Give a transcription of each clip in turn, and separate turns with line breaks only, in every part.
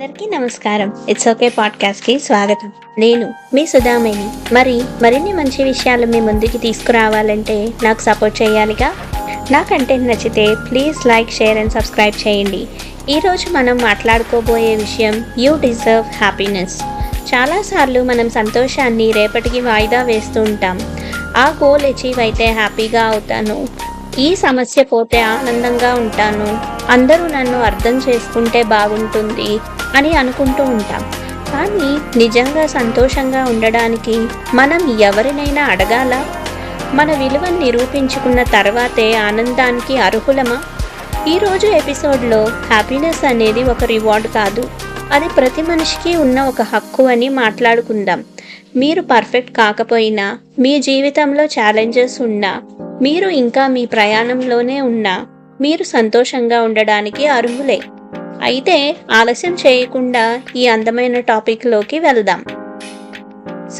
అందరికీ నమస్కారం. It's okay పాడ్కాస్ట్కి స్వాగతం. నేను మీ సుధామణి. మరిన్ని మంచి విషయాలు మీ ముందుకి తీసుకురావాలంటే నాకు సపోర్ట్ చేయాలిగా. నా కంటెంట్ నచ్చితే please like, share and subscribe చేయండి. ఈరోజు మనం మాట్లాడుకోబోయే విషయం యూ డిజర్వ్ హ్యాపీనెస్. చాలాసార్లు మనం సంతోషాన్ని రేపటికి వాయిదా వేస్తూ ఉంటాం. ఆ గోల్ అచీవ్ అయితే హ్యాపీగా అవుతాను, ఈ సమస్య పోతే ఆనందంగా ఉంటాను, అందరూ నన్ను అర్థం చేసుకుంటే బాగుంటుంది అని అనుకుంటూ ఉంటాం. కానీ నిజంగా సంతోషంగా ఉండడానికి మనం ఎవరినైనా అడగాల? మన విలువను నిరూపించుకున్న తర్వాతే ఆనందానికి అర్హులమా? ఈరోజు ఎపిసోడ్లో హ్యాపీనెస్ అనేది ఒక రివార్డ్ కాదు, అది ప్రతి మనిషికి ఉన్న ఒక హక్కు అని మాట్లాడుకుందాం. మీరు పర్ఫెక్ట్ కాకపోయినా, మీ జీవితంలో ఛాలెంజెస్ ఉన్నా, మీరు ఇంకా మీ ప్రయాణంలోనే ఉన్నా, మీరు సంతోషంగా ఉండడానికి అర్హులే. అయితే ఆలస్యం చేయకుండా ఈ అందమైన టాపిక్లోకి వెళ్దాం.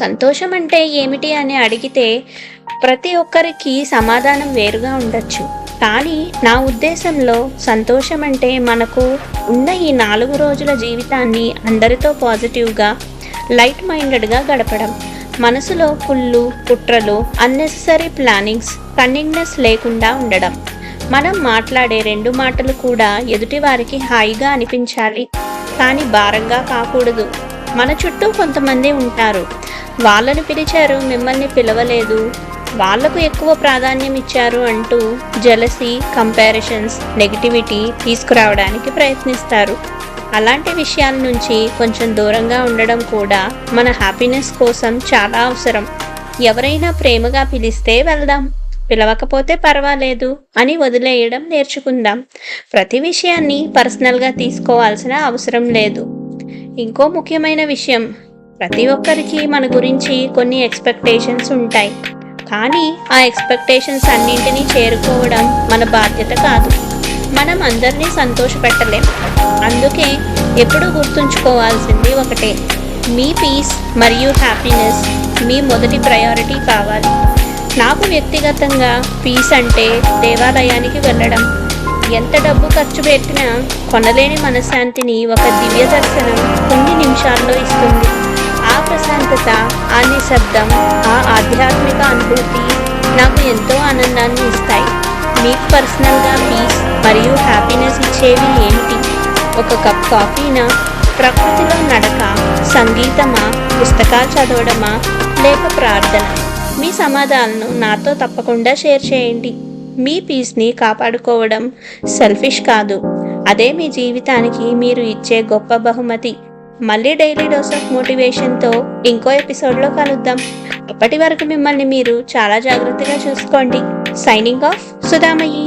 సంతోషం అంటే ఏమిటి అని అడిగితే ప్రతి ఒక్కరికి సమాధానం వేరుగా ఉండొచ్చు. కానీ నా ఉద్దేశంలో సంతోషం అంటే మనకు ఉన్న ఈ 4 రోజుల జీవితాన్ని అందరితో పాజిటివ్గా, లైట్ మైండెడ్గా గడపడం. మనసులో కుళ్ళు, కుట్రలు, అన్నెసెసరీ ప్లానింగ్స్, కన్నింగ్నెస్ లేకుండా ఉండడం. మనం మాట్లాడే 2 మాటలు కూడా ఎదుటివారికి హాయిగా అనిపించాలి, కానీ భారంగా కాకూడదు. మన చుట్టూ కొంతమంది ఉంటారు, వాళ్ళని పిలిచారు, మిమ్మల్ని పిలవలేదు, వాళ్లకు ఎక్కువ ప్రాధాన్యం ఇచ్చారు అంటూ జెలసీ, కంపారిజన్స్, నెగిటివిటీ తీసుకురావడానికి ప్రయత్నిస్తారు. అలాంటి విషయాల నుంచి కొంచెం దూరంగా ఉండడం కూడా మన హ్యాపీనెస్ కోసం చాలా అవసరం. ఎవరైనా ప్రేమగా పిలిస్తే వెళ్దాం, పిలవకపోతే పర్వాలేదు అని వదిలేయడం నేర్చుకుందాం. ప్రతి విషయాన్ని పర్సనల్గా తీసుకోవాల్సిన అవసరం లేదు. ఇంకో ముఖ్యమైన విషయం, ప్రతి ఒక్కరికి మన గురించి కొన్ని ఎక్స్పెక్టేషన్స్ ఉంటాయి. కానీ ఆ ఎక్స్పెక్టేషన్స్ అన్నింటినీ చేరుకోవడం మన బాధ్యత కాదు. మనం అందరినీ సంతోషపెట్టలేం. అందుకే ఎప్పుడూ గుర్తుంచుకోవాల్సింది ఒకటే, మీ పీస్ మరియు హ్యాపీనెస్ మీ మొదటి ప్రయారిటీ కావాలి. నాకు వ్యక్తిగతంగా పీస్ అంటే దేవాలయానికి వెళ్ళడం. ఎంత డబ్బు ఖర్చు పెట్టినా కొనలేని మనశ్శాంతిని ఒక దివ్య దర్శనం కొన్ని నిమిషాల్లో ఇస్తుంది. ఆ ప్రశాంతత, ఆ నిశ్శబ్దం, ఆ ఆధ్యాత్మిక అనుభూతి నాకు ఎంతో ఆనందాన్ని ఇస్తాయి. మీకు పర్సనల్గా పీస్ మరియు హ్యాపీనెస్ ఇచ్చేవి ఏమిటి? ఒక కప్ కాఫీనా, ప్రకృతిలో నడక, సంగీతమా, పుస్తకాలు చదవడమా, లేక ప్రార్థన? మీ సమాధానాలను నాతో తప్పకుండా షేర్ చేయండి. మీ పీస్ని కాపాడుకోవడం సెల్ఫిష్ కాదు, అదే మీ జీవితానికి మీరు ఇచ్చే గొప్ప బహుమతి. మళ్ళీ డైలీ డోస్ ఆఫ్ మోటివేషన్తో ఇంకో ఎపిసోడ్లో కలుద్దాం. అప్పటి వరకు మిమ్మల్ని మీరు చాలా జాగ్రత్తగా చూసుకోండి. Signing off, సుధామయ్యి.